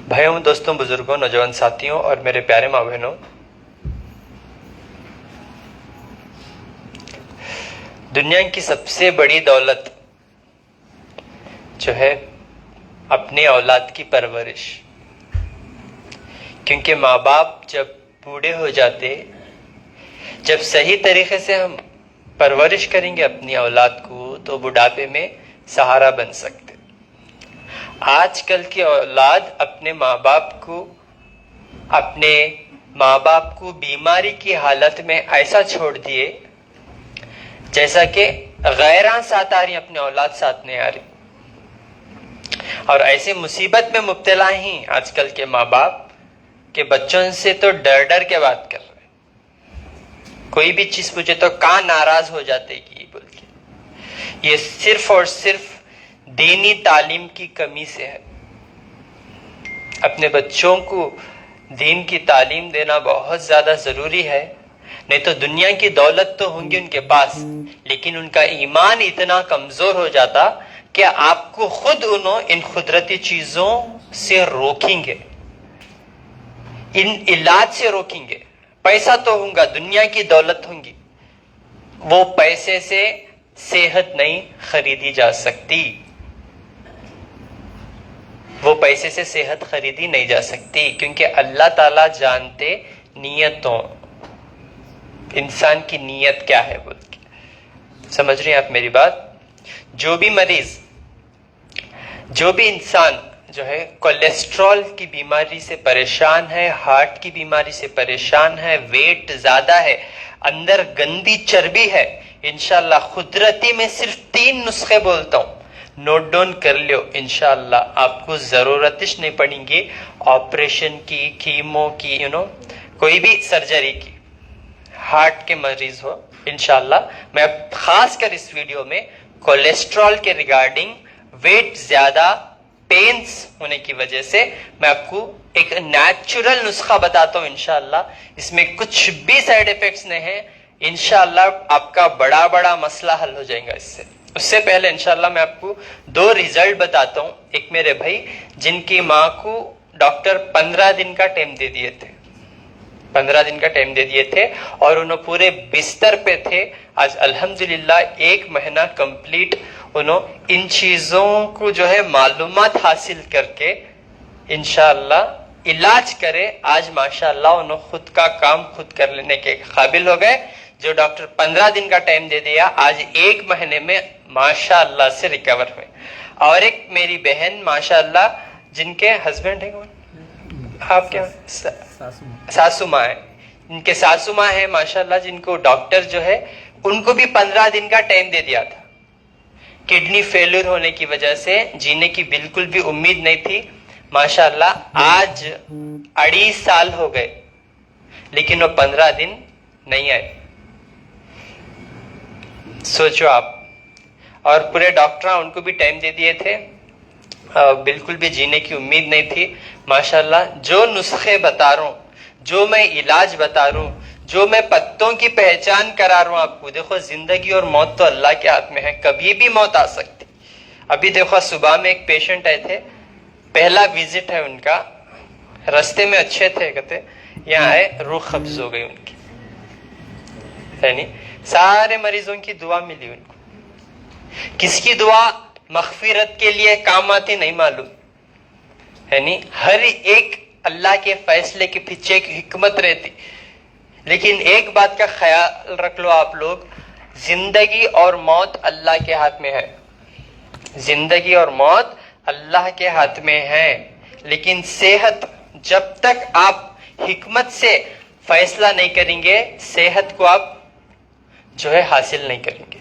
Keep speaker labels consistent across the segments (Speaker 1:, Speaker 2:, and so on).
Speaker 1: بھائیوں، دوستوں، بزرگوں، نوجوان ساتھیوں اور میرے پیارے ماں بہنوں، دنیا کی سب سے بڑی دولت جو ہے اپنی اولاد کی پرورش. کیونکہ ماں باپ جب بوڑھے ہو جاتے، جب صحیح طریقے سے ہم پرورش کریں گے اپنی اولاد کو تو بڑھاپے میں سہارا بن سکتے. آج کل کی اولاد اپنے ماں باپ کو بیماری کی حالت میں ایسا چھوڑ دیے جیسا کہ غیراں ساتھ آ رہی اپنے اولاد ساتھ نہیں آ رہی، اور ایسی مصیبت میں مبتلا ہیں آج کل کے ماں باپ کہ بچوں سے تو ڈر ڈر کے بات کر رہے. کوئی بھی چیز پوچھے تو کہاں ناراض ہو جاتے کہ بول کے. یہ صرف اور صرف دینی تعلیم کی کمی سے ہے. اپنے بچوں کو دین کی تعلیم دینا بہت زیادہ ضروری ہے. نہیں تو دنیا کی دولت تو ہوں گی ان کے پاس، لیکن ان کا ایمان اتنا کمزور ہو جاتا کہ آپ کو خود ان قدرتی چیزوں سے روکیں گے، ان علاج سے روکیں گے. پیسہ تو ہوگا، دنیا کی دولت ہوں گی، وہ پیسے سے صحت نہیں خریدی جا سکتی. وہ پیسے سے صحت خریدی نہیں جا سکتی، کیونکہ اللہ تعالیٰ جانتے نیتوں، انسان کی نیت کیا ہے بول کے. سمجھ رہے ہیں آپ میری بات؟ جو بھی مریض، جو بھی انسان جو ہے کولیسٹرول کی بیماری سے پریشان ہے، ہارٹ کی بیماری سے پریشان ہے، ویٹ زیادہ ہے، اندر گندی چربی ہے، انشاءاللہ قدرتی میں صرف 3 نسخے بولتا ہوں، نوٹ ڈاؤن کر لیو. انشاءاللہ آپ کو ضرورتش نہیں پڑیں گی آپریشن کی، کیمو کی، کوئی بھی سرجری کی. ہارٹ کے مریض ہو، انشاءاللہ میں خاص کر اس ویڈیو میں کولیسٹرول کے ریگارڈنگ، ویٹ زیادہ، پینز ہونے کی وجہ سے میں آپ کو ایک نیچرل نسخہ بتاتا ہوں. انشاءاللہ اس میں کچھ بھی سائیڈ ایفیکٹس نہیں ہیں. انشاءاللہ آپ کا بڑا مسئلہ حل ہو جائے گا اس سے. اس سے پہلے انشاءاللہ میں آپ کو 2 ریزلٹ بتاتا ہوں. ایک میرے بھائی جن کی ماں کو ڈاکٹر 15 دن کا ٹائم دے دیے تھے، 15 دن کا ٹائم دے دیے تھے اور انہوں پورے بستر پہ تھے. آج الحمدللہ 1 مہینہ کمپلیٹ انہوں ان چیزوں کو جو ہے معلومات حاصل کر کے انشاءاللہ علاج کرے. آج ماشاءاللہ انہوں خود کا کام خود کر لینے کے قابل ہو گئے. جو ڈاکٹر 15 دن کا ٹائم دے دیا آج 1 مہینے میں ماشاءاللہ سے ریکور ہوئے. اور ایک میری بہن ماشاءاللہ جن کے ہسبینڈ ہیں، آپ کیا ساسو ماں ہے، ان کے ساسو ماں ہے ماشاءاللہ، جن کو ڈاکٹر جو ہے ان کو بھی 15 دن کا ٹائم دے دیا تھا. کڈنی فیلور ہونے کی وجہ سے جینے کی بالکل بھی امید نہیں تھی. ماشاءاللہ آج 2.5 سال ہو گئے لیکن وہ 15 دن نہیں آئے. سوچو آپ. اور پورے ڈاکٹر ان کو بھی ٹائم دے دیے تھے، بالکل بھی جینے کی امید نہیں تھی. ماشاءاللہ جو نسخے بتا رہا ہوں، جو میں علاج بتا رہا ہوں، جو میں پتوں کی پہچان کرا رہا ہوں آپ کو، دیکھو زندگی اور موت تو اللہ کے ہاتھ میں ہے، کبھی بھی موت آ سکتی. ابھی دیکھو صبح میں ایک پیشنٹ آئے تھے، پہلا وزٹ ہے ان کا، رستے میں اچھے تھے، کہتے یہاں آئے روح قبض ہو گئی ان کی. یعنی سارے مریضوں کی دعا ملی ان کو. کس کی دعا مغفرت کے لیے کام آتی نہیں معلوم. یعنی ہر ایک اللہ کے فیصلے کے پیچھے ایک حکمت رہتی. لیکن ایک بات کا خیال رکھ لو آپ لوگ، زندگی اور موت اللہ کے ہاتھ میں ہے. زندگی اور موت اللہ کے ہاتھ میں ہے، لیکن صحت جب تک آپ حکمت سے فیصلہ نہیں کریں گے، صحت کو آپ جو ہے حاصل نہیں کریں گے.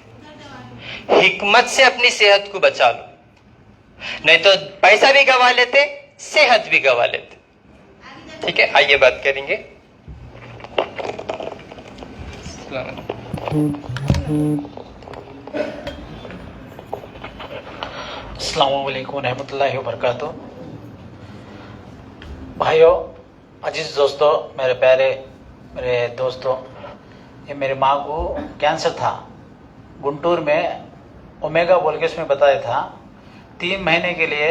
Speaker 1: حکمت سے اپنی صحت کو بچا لو، نہیں تو پیسہ بھی گوا لیتے، صحت بھی گوا لیتے. ٹھیک ہے، آئیے بات کریں گے.
Speaker 2: السلام علیکم ورحمۃ اللہ وبرکاتہ. بھائیو، عزیز دوستو، میرے دوستو، یہ میری ماں کو کینسر تھا. گنٹور میں اومیگا بول کے اس میں بتایا تھا. 3 مہینے کے لیے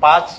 Speaker 2: 5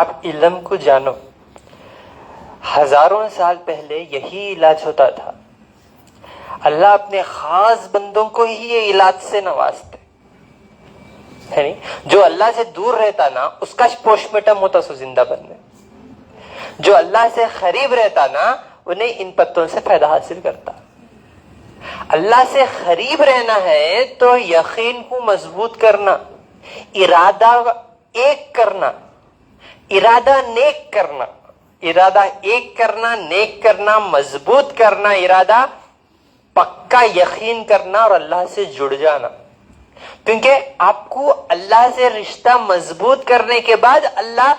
Speaker 1: آپ علم کو جانو. ہزاروں سال پہلے یہی علاج ہوتا تھا. اللہ اپنے خاص بندوں کو ہی یہ علاج سے نوازتے ہے نہیں. جو اللہ سے دور رہتا نا اس کا پوسٹ مارٹم ہوتا سو زندہ بننے. جو اللہ سے قریب رہتا نا انہیں ان پتوں سے فائدہ حاصل کرتا. اللہ سے قریب رہنا ہے تو یقین کو مضبوط کرنا, ارادہ ایک کرنا, ارادہ نیک کرنا, ارادہ ایک کرنا, نیک کرنا, مضبوط کرنا ارادہ, پکا یقین کرنا اور اللہ سے جڑ جانا. کیونکہ آپ کو اللہ سے رشتہ مضبوط کرنے کے بعد اللہ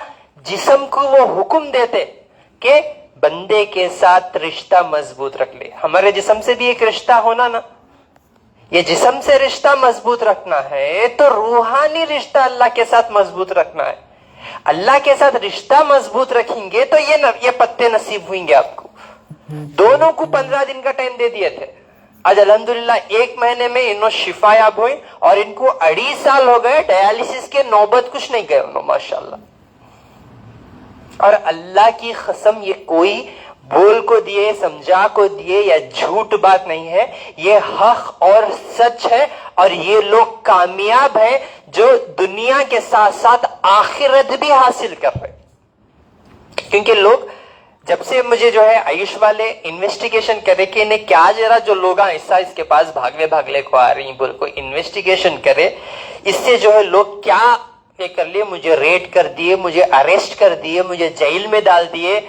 Speaker 1: جسم کو وہ حکم دیتے کہ بندے کے ساتھ رشتہ مضبوط رکھ لے. ہمارے جسم سے بھی ایک رشتہ ہونا نا, یہ جسم سے رشتہ مضبوط رکھنا ہے تو روحانی رشتہ اللہ کے ساتھ مضبوط رکھنا ہے. اللہ کے ساتھ رشتہ مضبوط رکھیں گے تو یہ پتے نصیب ہوئیں گے آپ کو. دونوں کو 15 دن کا ٹائم دے دیے تھے. آج الحمدللہ 1 مہینے میں انہوں شفا یاب ہوئی اور ان کو 2.5 سال ہو گئے ڈیالیسس کے نوبت کچھ نہیں گئے انہوں ماشاءاللہ. اور اللہ کی قسم یہ کوئی بول کو دیے, سمجھا کو دیے یا جھوٹ بات نہیں ہے, یہ حق اور سچ ہے. اور یہ لوگ کامیاب ہیں جو دنیا کے ساتھ ساتھ آخرت بھی حاصل کر رہے. کیونکہ لوگ جب سے مجھے جو ہے آیوش والے انویسٹیگیشن کرے کہ انہیں کیا جرا جو لوگ ایسا اس کے پاس بھاگلے کو آ رہی ہیں بول کو انویسٹیگیشن کرے, اس سے جو ہے لوگ کیا کر لیے, مجھے ریڈ کر دیے, مجھے اریسٹ کر دیے, مجھے جیل میں ڈال دیے,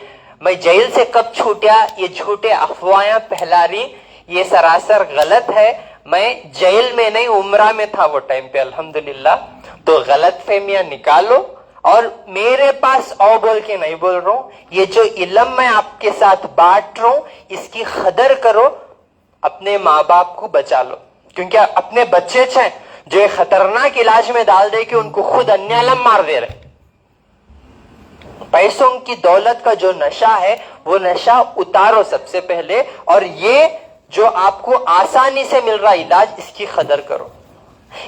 Speaker 1: میں جیل سے کب چھوٹیا, یہ جھوٹے افواہیں پھیلا رہی, یہ سراسر غلط ہے. میں جیل میں نہیں عمرہ میں تھا وہ ٹائم پہ الحمدللہ. تو غلط فہمیاں نکالو اور میرے پاس او بول کے نہیں بول رہا ہوں. یہ جو علم میں آپ کے ساتھ بانٹ رہا ہوں اس کی قدر کرو, اپنے ماں باپ کو بچا لو. کیونکہ اپنے بچے چھے جو ایک خطرناک علاج میں ڈال دے کہ ان کو خود انیا علم مار دے رہے. پیسوں کی دولت کا جو نشہ ہے وہ نشہ اتارو سب سے پہلے, اور یہ جو آپ کو آسانی سے مل رہا علاج اس کی قدر کرو.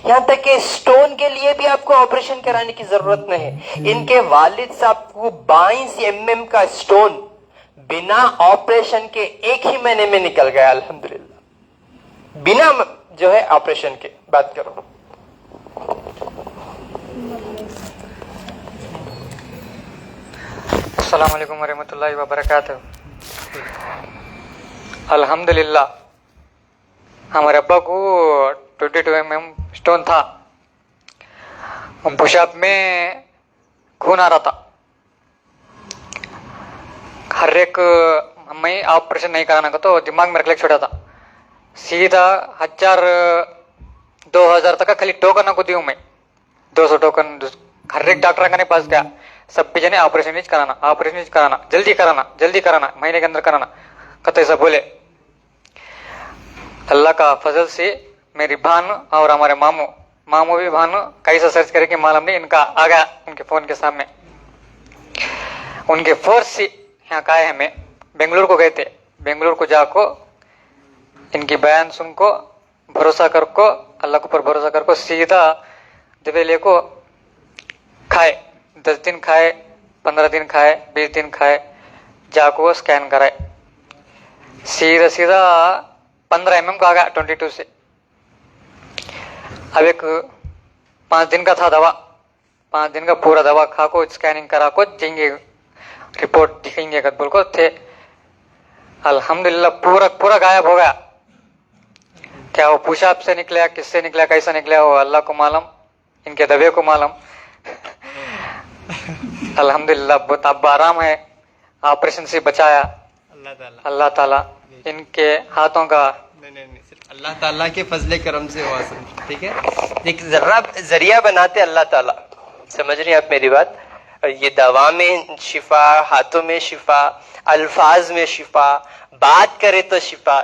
Speaker 1: یہاں تک کہ سٹون کے لیے بھی آپ کو آپریشن کرانے کی ضرورت نہیں ہے. ان کے والد صاحب کو 22 mm کا سٹون بنا آپریشن کے 1 ہی مہینے میں نکل گیا الحمدللہ. بنا جو ہے آپریشن کے بات کرو.
Speaker 3: السلام علیکم ورحمۃ اللہ وبرکاتہ. الحمدللہ ہمارے ابا کو 22 mm اسٹون تھا. پیشاب میں خون آ رہا تھا. ہر ایک میں آپریشن نہیں کرانا کا تو دماغ میں رکھ لے چھوڑا تھا. سیدھا 2000 تک کا خالی ٹوکن کو دیوں میں 200 ٹوکن ہر ایک ڈاکٹر کے پاس گیا. سب بھی جنے آپریشن کرانا جلدی کرانا مہینے کے اندر کرانا کتے ایسا بولے. اللہ کا فضل سے میری بہن اور ہمارے ماموں بھی بہن کیسا سرچ کرے کہ معلوم نہیں ان کا آ گیا ان کے فون کے سامنے. ان کے فورس سے یہاں کا ہے, ہمیں بنگلور کو گئے تھے. بنگلور کو جا کو ان کی بیان سن کو بھروسہ کر کو اللہ کے اوپر بھروسہ کر کو سیدھا دبے لے کو کھائے. 10 دن کھائے, 15 دن کھائے, 20 دن کھائے, جا کو اسکین کرائے. سیدھا 15 mm کا آ گیا 22 سے. اب ایک 5 دن کا تھا دوا, 5 دن کا پورا دوا کھا کو اسکیننگ کرا کو دیں گے رپورٹ دکھیں گے بول کو تھے. الحمدللہ پورا غائب ہو گیا. کیا وہ پیشاب سے نکلا, کس سے نکلا, کیسا نکلا, وہ اللہ کو معلوم, ان کے دبے کو معلوم. الحمدللہ بہت اب آرام ہے. آپریشن سے بچایا اللہ تعالیٰ. ان کے ہاتھوں کا
Speaker 4: نہیں صرف اللہ تعالیٰ کے فضل کرم سے ہوا سب. ٹھیک ہے,
Speaker 1: ایک ذریعہ بناتے اللہ تعالیٰ. سمجھ رہی ہیں آپ میری بات؟ یہ دوا میں شفا, ہاتھوں میں شفا, الفاظ میں شفا, بات کرے تو شفا.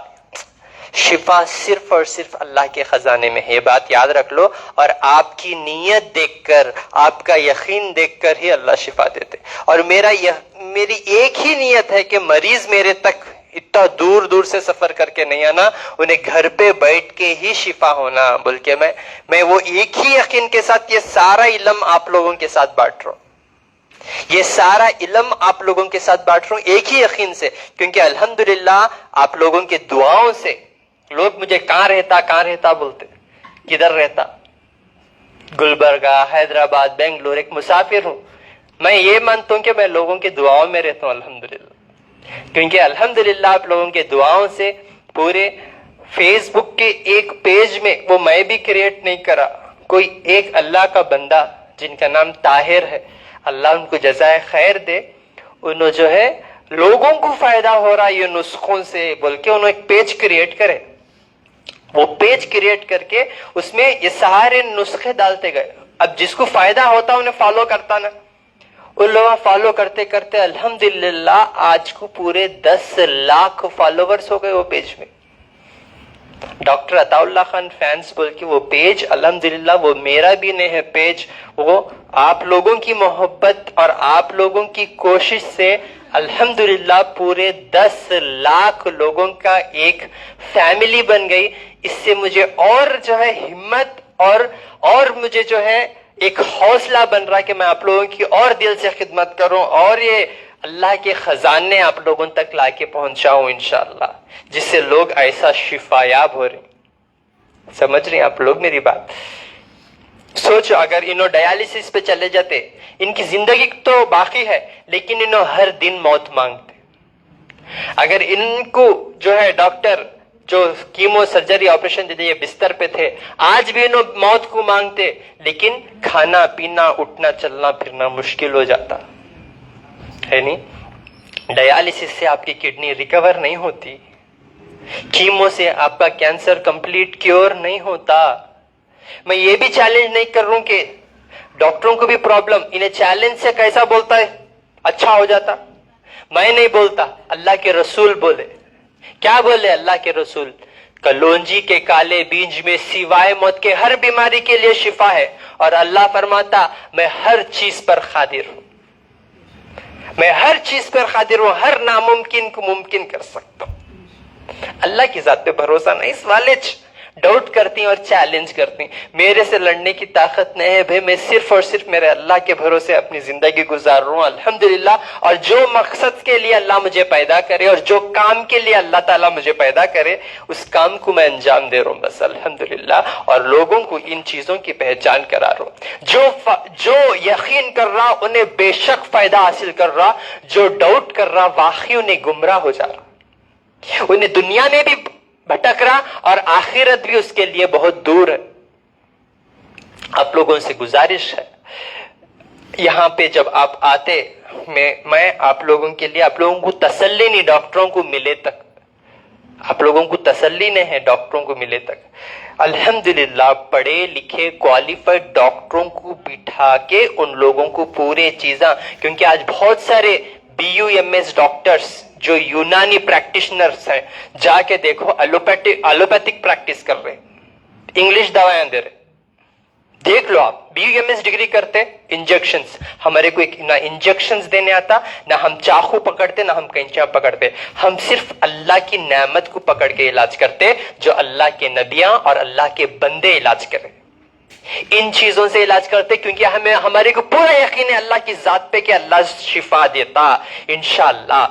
Speaker 1: شفا صرف اور صرف اللہ کے خزانے میں ہے, یہ بات یاد رکھ لو. اور آپ کی نیت دیکھ کر, آپ کا یقین دیکھ کر ہی اللہ شفا دیتے. اور میری ایک ہی نیت ہے کہ مریض میرے تک اتنا دور سے سفر کر کے نہیں آنا, انہیں گھر پہ بیٹھ کے ہی شفا ہونا بول کے میں وہ ایک ہی یقین کے ساتھ یہ سارا علم آپ لوگوں کے ساتھ بانٹ رہا ہوں. یہ سارا علم آپ لوگوں کے ساتھ بانٹ رہا ہوں ایک ہی یقین سے، کیونکہ الحمدللہ آپ لوگوں کی دعاؤں سے لوگ مجھے کہاں رہتا بولتے، کدھر رہتا، گلبرگہ، حیدرآباد، بنگلور، ایک مسافر ہوں. میں یہ مانتا ہوں کہ میں لوگوں کی دعاؤں میں رہتا ہوں الحمدللہ، کیونکہ الحمدللہ آپ لوگوں کے دعاؤں سے پورے فیس بک کے ایک پیج میں، وہ میں بھی کریٹ نہیں کرا، کوئی ایک اللہ کا بندہ جن کا نام طاہر ہے، اللہ ان کو جزائے خیر دے، انہوں جو ہے لوگوں کو فائدہ ہو رہا یہ نسخوں سے بول کے انہوں ایک پیج کریٹ کرے. وہ پیج کریٹ کر کے اس میں یہ سارے نسخے ڈالتے گئے. اب جس کو فائدہ ہوتا انہیں فالو کرتا نا، ان لوگ فالو کرتے کرتے الحمدللہ آج کو پورے 10 لاکھ فالوورز ہو گئے وہ پیج میں. ڈاکٹر عطا اللہ خان فینس بول کے وہ پیج، الحمدللہ وہ میرا بھی نہیں ہے پیج، وہ آپ لوگوں کی محبت اور آپ لوگوں کی کوشش سے الحمدللہ پورے 10 لاکھ لوگوں کا ایک فیملی بن گئی. اس سے مجھے اور جو ہے ہمت اور مجھے جو ہے ایک حوصلہ بن رہا کہ میں آپ لوگوں کی اور دل سے خدمت کروں اور یہ اللہ کے خزانے آپ لوگوں تک لا کے پہنچاؤں انشاءاللہ، جس سے لوگ ایسا شفا یاب ہو رہے ہیں. سمجھ رہے ہیں آپ لوگ میری بات؟ سوچو اگر انہوں ڈیالیسس پہ چلے جاتے، ان کی زندگی تو باقی ہے لیکن انہوں ہر دن موت مانگتے. اگر ان کو جو ہے ڈاکٹر جو کیمو سرجری آپریشن دے دے یہ بستر پہ تھے، آج بھی انہوں موت کو مانگتے، لیکن کھانا پینا اٹھنا چلنا پھرنا مشکل ہو جاتا ہے. نہیں، ڈیالیسس سے آپ کی کڈنی ریکور نہیں ہوتی، کیمو سے آپ کا کینسر کمپلیٹ کیور نہیں ہوتا. میں یہ بھی چیلنج نہیں کر رہا ہوں کہ ڈاکٹروں کو بھی پرابلم، انہیں چیلنج سے کیسا بولتا ہے اچھا ہو جاتا. میں نہیں بولتا، اللہ کے رسول بولے. کیا بولے اللہ کے رسول؟ کلونجی کے کالے بیج میں سوائے موت کے ہر بیماری کے لیے شفا ہے، اور اللہ فرماتا میں ہر چیز پر قادر ہوں، میں ہر چیز پر قادر ہوں، ہر ناممکن کو ممکن کر سکتا ہوں. اللہ کی ذات پہ بھروسہ نہیں، اس والے ڈاؤٹ کرتی ہیں اور چیلنج کرتی ہیں. میرے سے لڑنے کی طاقت نہیں ہے بھائی، میں صرف اور صرف میرے اللہ کے بھروسے اپنی زندگی گزار رہا ہوں الحمدللہ. اور جو مقصد کے لیے اللہ مجھے پیدا کرے اور جو کام کے لیے اللہ تعالیٰ مجھے پیدا کرے اس کام کو میں انجام دے رہا ہوں بس الحمدللہ. اور لوگوں کو ان چیزوں کی پہچان کرا رہا ہوں. جو یقین کر رہا انہیں بے شک فائدہ حاصل کر رہا، جو ڈاؤٹ کر رہا واقعی انہیں گمراہ ہو جا رہا، انہیں دنیا میں بھی بھٹک رہا اور آخرت بھی اس کے لیے بہت دور ہے. آپ لوگوں سے گزارش ہے، یہاں پہ جب آپ آتے میں آپ لوگوں کے لیے، آپ لوگوں کو تسلی نہیں ڈاکٹروں کو ملے تک، آپ لوگوں کو تسلی نہیں ہے ڈاکٹروں کو ملے تک. الحمدللہ پڑھے لکھے کوالیفائڈ ڈاکٹروں کو بٹھا کے ان لوگوں کو پورے چیزاں، کیونکہ آج بہت سارے BUMS ڈاکٹرز جو یونانی پریکٹیشنرز ہیں، جا کے دیکھو ایلوپیتھک پریکٹس کر رہے، انگلش دوائیں دے رہے. دیکھ لو آپ BUMS ڈگری کرتے، انجیکشنز، ہمارے کو نہ انجیکشنز دینے آتا، نہ ہم چاقو پکڑتے، نہ ہم کینچیاں پکڑتے. ہم صرف اللہ کی نعمت کو پکڑ کے علاج کرتے، جو اللہ کے نبیاں اور اللہ کے بندے علاج کرے. ان چیزوں سے علاج کرتے کیونکہ ہمارے کو پورا یقین ہے اللہ کی ذات پہ کہ اللہ شفا دیتا انشاءاللہ.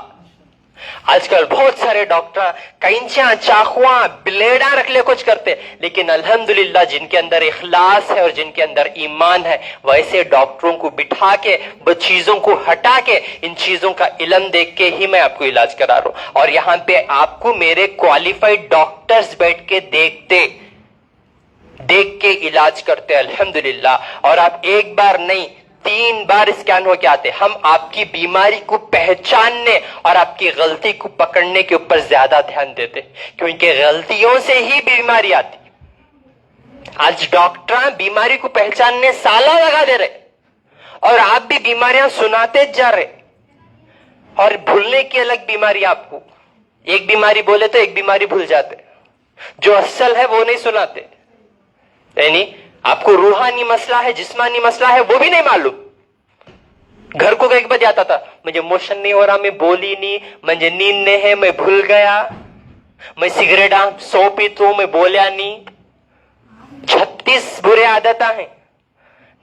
Speaker 1: آج کل بہت سارے ڈاکٹر کینچیاں چاقواں بلیڈاں رکھ لے کچھ کرتے، لیکن الحمدللہ جن کے اندر اخلاص ہے اور جن کے اندر ایمان ہے، ویسے ڈاکٹروں کو بٹھا کے وہ چیزوں کو ہٹا کے ان چیزوں کا علم دیکھ کے ہی میں آپ کو علاج کرا رہا ہوں. اور یہاں پہ آپ کو میرے کوالیفائڈ ڈاکٹرز بیٹھ کے دیکھ کے علاج کرتے الحمدللہ. اور آپ ایک بار نہیں 3 بار اسکین ہو کے آتے. ہم آپ کی بیماری کو پہچاننے اور آپ کی غلطی کو پکڑنے کے اوپر زیادہ دھیان دیتے، کیونکہ غلطیوں سے ہی بیماری آتی. آج ڈاکٹر بیماری کو پہچاننے سالہ لگا دے رہے اور آپ بھی بیماریاں سناتے جا رہے. اور بھولنے کی الگ بیماری، آپ کو ایک بیماری بولے تو ایک بیماری بھول جاتے، جو اصل ہے وہ نہیں سناتے. یعنی آپ کو روحانی مسئلہ ہے، جسمانی مسئلہ ہے، وہ بھی نہیں معلوم. گھر کو ایک بجے آتا تھا، مجھے موشن نہیں ہو رہا، میں بولی نہیں، مجھے نیند نہیں ہے، میں بھول گیا، میں سگریٹ 100 پیتا ہوں، میں بولیا نہیں. 36 برے عادتیں ہیں.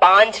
Speaker 1: 5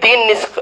Speaker 1: 3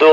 Speaker 1: 2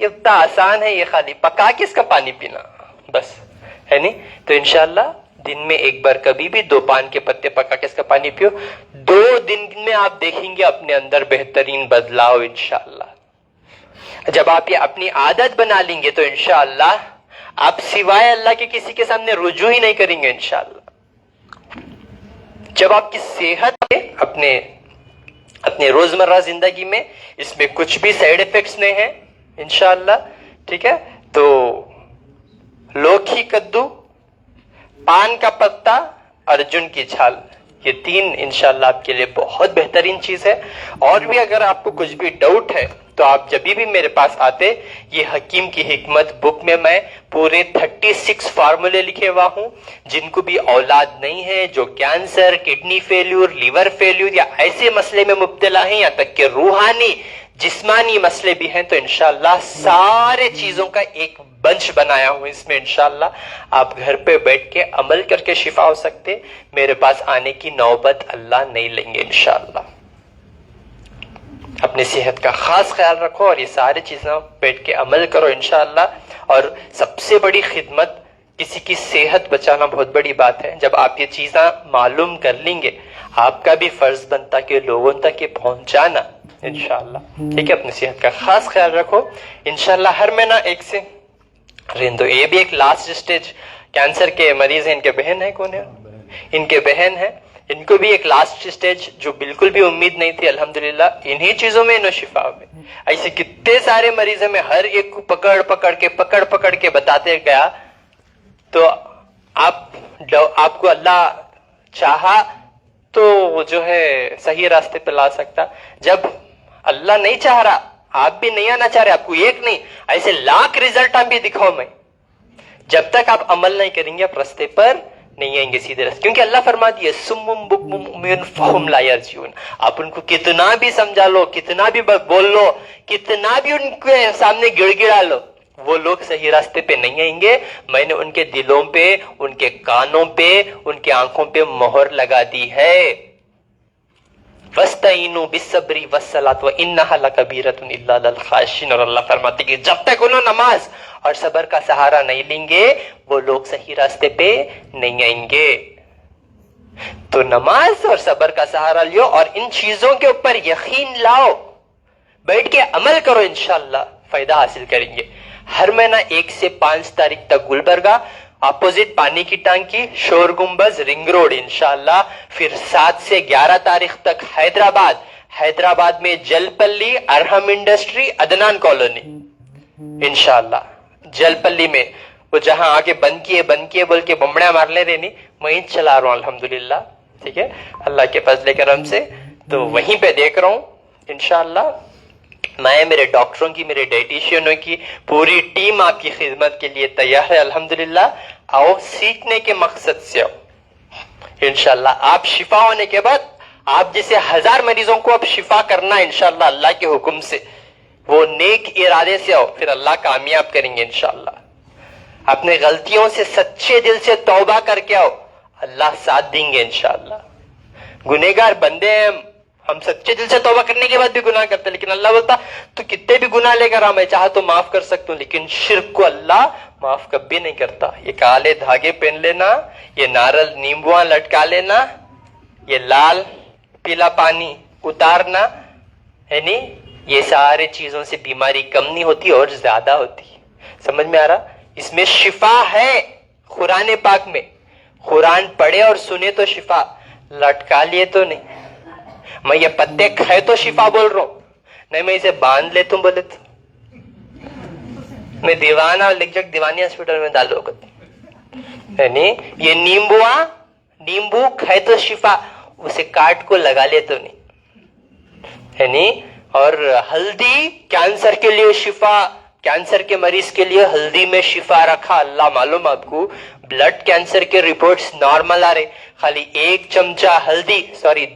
Speaker 1: یہ اتنا آسان ہے، یہ خالی پکا کے اس کا پانی پینا بس ہے نہیں. تو انشاءاللہ دن میں ایک بار کبھی بھی 2 پان کے پتے پکا کے اس کا پانی پیو. 2 دن میں آپ دیکھیں گے اپنے اندر بہترین بدلاؤ انشاءاللہ. جب آپ یہ اپنی عادت بنا لیں گے تو انشاءاللہ آپ سوائے اللہ کے کسی کے سامنے رجوع ہی نہیں کریں گے انشاءاللہ. جب آپ کی صحت اپنے روزمرہ زندگی میں اس میں کچھ بھی سائیڈ ایفیکٹس نہیں ہیں انشاءاللہ، ٹھیک ہے، تو لوکھی کدو، پان کا پتا، ارجن کی چھال، یہ 3 انشاءاللہ آپ کے لیے بہت بہترین چیز ہے. اور بھی اگر آپ کو کچھ بھی ڈاؤٹ ہے تو آپ جب بھی میرے پاس آتے، یہ حکیم کی حکمت بک میں میں پورے 36 فارمولے لکھے ہوا ہوں. جن کو بھی اولاد نہیں ہے، جو cancer, kidney failure, liver failure یا ایسے مسئلے میں مبتلا ہیں، یا تک کہ روحانی جسمانی مسئلے بھی ہیں، تو انشاءاللہ سارے چیزوں کا ایک بنچ بنایا ہوں. اس میں انشاءاللہ آپ گھر پہ بیٹھ کے عمل کر کے شفا ہو سکتے. میرے پاس آنے کی نوبت اللہ نہیں لیں گے انشاءاللہ. اپنی صحت کا خاص خیال رکھو اور یہ ساری چیزیں بیٹھ کے عمل کرو انشاءاللہ. اور سب سے بڑی خدمت، کسی کی صحت بچانا بہت بڑی بات ہے. جب آپ یہ چیزیں معلوم کر لیں گے، آپ کا بھی فرض بنتا کہ لوگوں تک یہ پہنچانا انشاءاللہ. ٹھیک ہے، اپنی صحت کا خاص خیال رکھو انشاءاللہ. ہر مہینہ ایک سے رہندو. یہ بھی ایک لاسٹ سٹیج کینسر کے مریض ہیں. ان کے بہن ہے، کون ہے؟ ان کے بہن ہے. ان کو بھی ایک لاسٹ سٹیج جو بالکل بھی امید نہیں تھی، الحمدللہ انہی چیزوں میں انہوں شفا ہوئے. ایسے کتنے سارے مریض ہیں، میں ہر ایک کو پکڑ کے بتاتے گیا. تو آپ کو اللہ چاہا تو جو ہے صحیح راستے پہ لا سکتا. جب اللہ نہیں چاہ رہا، آپ بھی نہیں آنا چاہ رہے، آپ کو ایک نہیں ایسے لاکھ رزلٹ آپ بھی دکھاؤ میں، جب تک آپ عمل نہیں کریں گے آپ راستے پر نہیں آئیں گے سیدھے راستے. کیونکہ اللہ فرما دیے سمم بکم عمیٌ فہم لا یرجعون. آپ ان کو کتنا بھی سمجھا لو، کتنا بھی بول لو، کتنا بھی ان کے سامنے گڑ گڑا لو، وہ لوگ صحیح راستے پہ نہیں آئیں گے. میں نے ان کے دلوں پہ، ان کے کانوں پہ، ان کے آنکھوں پہ مہر لگا دی ہے. وَاسْتَعِينُوا بِالصَّبْرِ وَالصَّلَاةِ وَإِنَّهَا لَكَبِيرَةٌ إِلَّا عَلَى الْخَاشِعِينَ. اور اللہ فرماتے کہ جب تک انہوں نماز اور صبر کا سہارا نہیں لیں گے، وہ لوگ صحیح راستے پہ نہیں آئیں گے. تو نماز اور صبر کا سہارا لیو اور ان چیزوں کے اوپر یقین لاؤ، بیٹھ کے عمل کرو، انشاءاللہ فائدہ حاصل کریں گے. ہر مہینہ 1 سے 5 تاریخ تک گلبرگہ، اپوزٹ پانی کی ٹانکی، شور گنبز، رنگ روڈ انشاءاللہ. پھر 7 سے 11 تاریخ تک حیدرآباد میں جل پلی، ارہم انڈسٹری، عدنان کالونی انشاءاللہ. جل پلی میں وہ جہاں آگے بند کیے بول کے بمبڑیاں مار لے رہے، وہیں چلا رہا ہوں الحمدللہ. ٹھیک ہے، اللہ کے فضل کرم سے تو وہیں پہ دیکھ رہا ہوں انشاءاللہ. میں، میرے ڈاکٹروں کی، میرے ڈائٹیشینوں کی پوری ٹیم آپ کی خدمت کے لیے تیار ہے الحمدللہ. آؤ، سیکھنے کے مقصد سے آؤ انشاءاللہ. آپ شفا ہونے کے بعد آپ جیسے 1000 مریضوں کو اب شفا کرنا انشاءاللہ اللہ کے حکم سے. وہ نیک ارادے سے آؤ، پھر اللہ کامیاب کریں گے انشاءاللہ. اپنے غلطیوں سے سچے دل سے توبہ کر کے آؤ، اللہ ساتھ دیں گے انشاءاللہ. گنہگار بندے ہیں ہم سچے دل سے توبہ کرنے کے بعد بھی گناہ کرتے، لیکن اللہ بولتا تو کتنے بھی گناہ لے کر میں چاہا تو معاف کر سکتا ہوں، لیکن شرک کو اللہ معاف کبھی نہیں کرتا. یہ کالے دھاگے پہن لینا، یہ نارل نیمبواں لٹکا لینا، یہ لال پیلا پانی اتارنا ہے نہیں، یہ سارے چیزوں سے بیماری کم نہیں ہوتی اور زیادہ ہوتی. سمجھ میں آ رہا؟ اس میں شفا ہے. قرآن پاک میں قرآن پڑھے اور سنے تو شفا، لٹکا لیے تو نہیں. میں یہ پتے کھائے تو شفا بول رہا ہوں، نہیں میں اسے باندھ لے تم بولے تو میں دیوانہ لکھ جگ دیوانی ہاسپٹل میں ڈالو گا. یعنی یہ نیمبو کھائے تو شفا، اسے کاٹ کو لگا لے تو نہیں. یعنی اور ہلدی کینسر کے لیے شفا، کینسر کے مریض کے لیے ہلدی میں شفا رکھا اللہ. معلوم آپ کو بلڈ کینسر کے رپورٹس نارمل آ رہے، خالی 1 چمچہ ہلدی،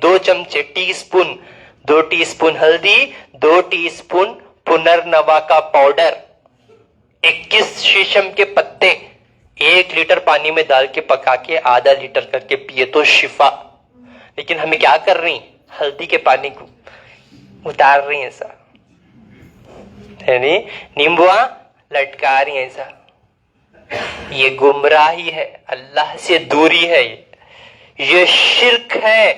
Speaker 1: 2 چمچے، دو ٹی اسپون ہلدی، 2 ٹی اسپون پنرنوا کا پاؤڈر، 21 شیشم کے پتے 1 لیٹر پانی میں ڈال کے پکا کے آدھا لیٹر کر کے پیے تو شفا. لیکن ہمیں کیا کر رہی ہیں، ہلدی کے پانی کو اتار رہی ہیں سر. یعنی نیمبوا لٹکا رہی ہیں ایسا. یہ گمراہی ہے, اللہ سے دوری ہے, یہ شرک ہے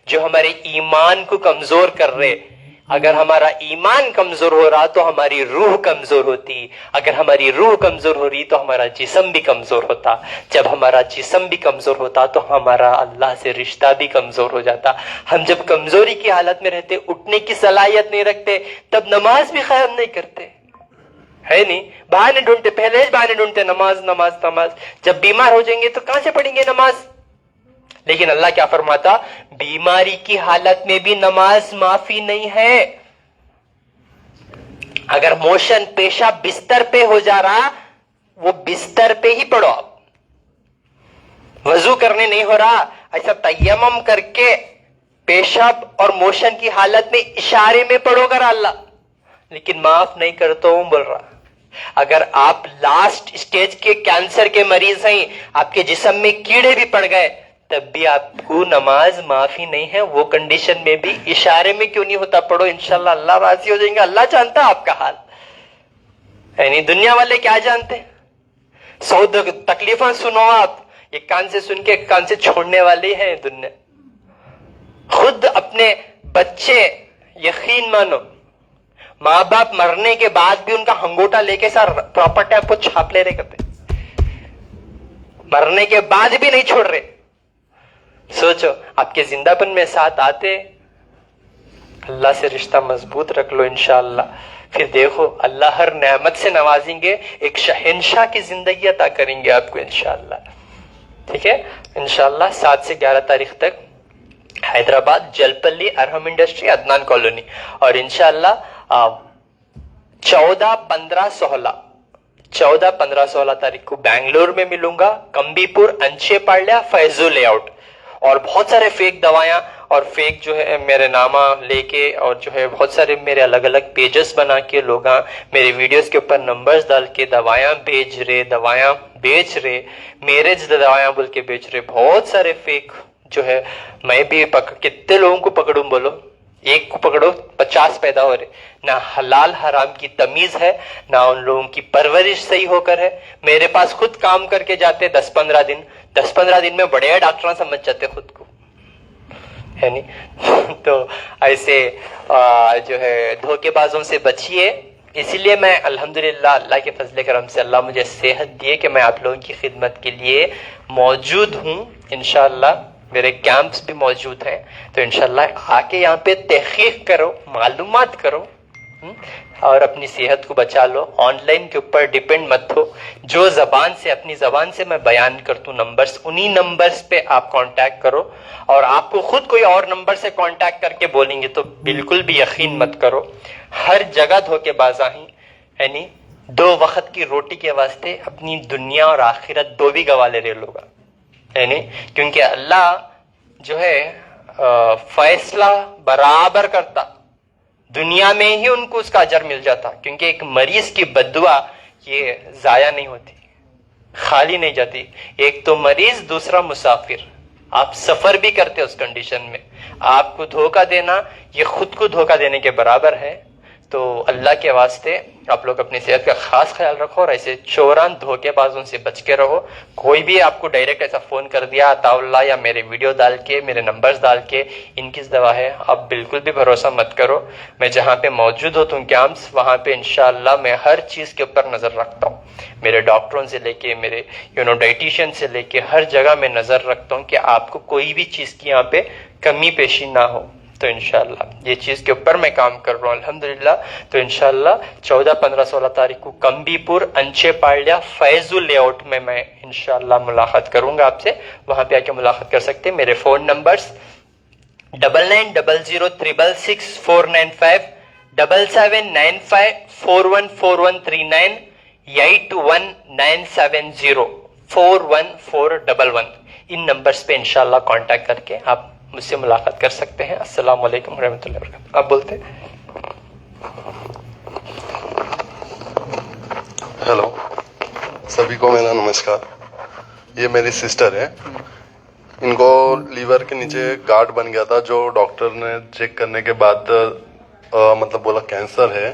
Speaker 1: جو ہمارے ایمان کو کمزور کر رہے. اگر ہمارا ایمان کمزور ہو رہا تو ہماری روح کمزور ہوتی, اگر ہماری روح کمزور ہو رہی تو ہمارا جسم بھی کمزور ہوتا, جب ہمارا جسم بھی کمزور ہوتا تو ہمارا اللہ سے رشتہ بھی کمزور ہو جاتا. ہم جب کمزوری کی حالت میں رہتے, اٹھنے کی صلاحیت نہیں رکھتے, تب نماز بھی قائم نہیں کرتے, ہے نہیں, بہانے ڈھونڈتے, پہلے بہانے ڈھونڈتے, نماز نماز نماز. جب بیمار ہو جائیں گے تو کہاں سے پڑھیں گے نماز؟ لیکن اللہ کیا فرماتا, بیماری کی حالت میں بھی نماز معافی نہیں ہے. اگر موشن پیشاب بستر پہ ہو جا رہا, وہ بستر پہ ہی پڑھو. آپ وضو کرنے نہیں ہو رہا, ایسا تیمم کر کے پیشاب اور موشن کی حالت میں اشارے میں پڑھو گا اللہ, لیکن معاف نہیں کرتا ہوں بول رہا. اگر آپ لاسٹ اسٹیج کے کینسر کے مریض ہیں, آپ کے جسم میں کیڑے بھی پڑ گئے, تب بھی آپ کو نماز معافی نہیں ہے. وہ کنڈیشن میں بھی اشارے میں کیوں نہیں ہوتا, پڑھو, انشاءاللہ اللہ راضی ہو جائیں گے. اللہ جانتا آپ کا حال, یعنی دنیا والے کیا جانتے. 100 تکلیفیں سنو آپ, ایک کان سے سن کے ایک کان سے چھوڑنے والے ہیں دنیا. خود اپنے بچے, یقین مانو, ماں باپ مرنے کے بعد بھی ان کا ہنگوٹا لے کے سر پراپرٹی آپ کو چھاپ لے رہے کرتے, مرنے کے بعد بھی نہیں چھوڑ رہے. سوچو, آپ کے زندہ پن میں ساتھ آتے. اللہ سے رشتہ مضبوط رکھ لو انشاءاللہ, پھر دیکھو اللہ ہر نعمت سے نوازیں گے, ایک شہنشاہ کی زندگی عطا کریں گے آپ کو انشاءاللہ. ٹھیک ہے, انشاءاللہ 7 سے 11 تاریخ تک حیدرآباد, جلپلی, ارہم انڈسٹری, عدنان کالونی. اور انشاءاللہ 14, 15, 16 تاریخ کو بنگلور میں ملوں گا, کمبی پور, انچے پاڑیا, فیضو لے آؤٹ. اور بہت سارے فیک دوائیاں اور فیک جو ہے میرے نامہ لے کے, اور جو ہے بہت سارے میرے الگ الگ پیجز بنا کے لوگ میرے ویڈیوز کے اوپر نمبرز ڈال کے دوائیاں بیچ رہے, میرج دوائیاں بول کے بیچ رہے. بہت سارے فیک جو ہے, میں بھی کتنے لوگوں کو پکڑوں, بولو, ایک کو پکڑو 50 پیدا ہو رہے. نہ حلال حرام کی تمیز ہے, نہ ان لوگوں کی پرورش صحیح ہو کر ہے. میرے پاس خود کام کر کے جاتے 10-15 دن میں بڑے ڈاکٹر سمجھ جاتے خود کو, ہے نہیں. تو ایسے جو ہے دھوکے بازوں سے بچیے. اسی لیے میں الحمدللہ اللہ کے فضل کرم سے اللہ مجھے صحت دیے کہ میں آپ لوگوں کی خدمت کے لیے موجود ہوں. انشاءاللہ میرے کیمپس بھی موجود ہیں, تو انشاءاللہ آ کے یہاں پہ تحقیق کرو, معلومات کرو, اور اپنی صحت کو بچا لو. آن لائن کے اوپر ڈیپینڈ مت ہو. جو اپنی زبان سے میں بیان کرتا ہوں نمبرز, انہی نمبرز پہ آپ کانٹیکٹ کرو. اور آپ کو خود کوئی اور نمبر سے کانٹیکٹ کر کے بولیں گے تو بالکل بھی یقین مت کرو. ہر جگہ دھوکے بازاں ہیں, یعنی 2 وقت کی روٹی کے واسطے اپنی دنیا اور آخرت دو بھی گوا لے رہے لوگ, یعنی کیونکہ اللہ جو ہے فیصلہ برابر کرتا, دنیا میں ہی ان کو اس کا اجر مل جاتا. کیونکہ ایک مریض کی بددعا یہ ضائع نہیں ہوتی, خالی نہیں جاتی. ایک تو مریض, دوسرا مسافر. آپ سفر بھی کرتے اس کنڈیشن میں, آپ کو دھوکہ دینا یہ خود کو دھوکہ دینے کے برابر ہے. تو اللہ کے واسطے آپ لوگ اپنی صحت کا خاص خیال رکھو, اور ایسے چوران دھوکے بازوں سے بچ کے رہو. کوئی بھی آپ کو ڈائریکٹ ایسا فون کر دیا عطاءاللہ یا میرے ویڈیو ڈال کے, میرے نمبرز ڈال کے, ان کی دوا ہے, آپ بالکل بھی بھروسہ مت کرو. میں جہاں پہ موجود ہوتا ہوں کیمپس, وہاں پہ انشاءاللہ میں ہر چیز کے اوپر نظر رکھتا ہوں. میرے ڈاکٹروں سے لے کے, میرے ڈائٹیشین سے لے کے, ہر جگہ میں نظر رکھتا ہوں کہ آپ کو کوئی بھی چیز کی یہاں پہ کمی پیشی نہ ہو. تو انشاءاللہ یہ چیز کے اوپر میں کام کر رہا ہوں الحمدللہ. تو انشاءاللہ 14, 15, 16 تاریخ کو کمبی پور, انچے پاڑیا, فیضو لے آؤٹ میں انشاءاللہ ملاقات کروں گا آپ سے. وہاں پہ آ کے ملاقات کر سکتے ہیں. میرے فون نمبرز 9900666495, 7795414139, 8197041411. ان نمبرز پہ انشاءاللہ کانٹیکٹ کر کے آپ مجھ سے ملاقات کر سکتے ہیں. السلام علیکم ورحمۃ اللہ وبرکاتہ. آپ بولتے ہیں.
Speaker 5: ہیلو, سبھی کو میرا نمسکار. یہ میری سسٹر ہے, ان کو لیور کے نیچے گارڈ بن گیا تھا, جو ڈاکٹر نے چیک کرنے کے بعد مطلب بولا کینسر ہے,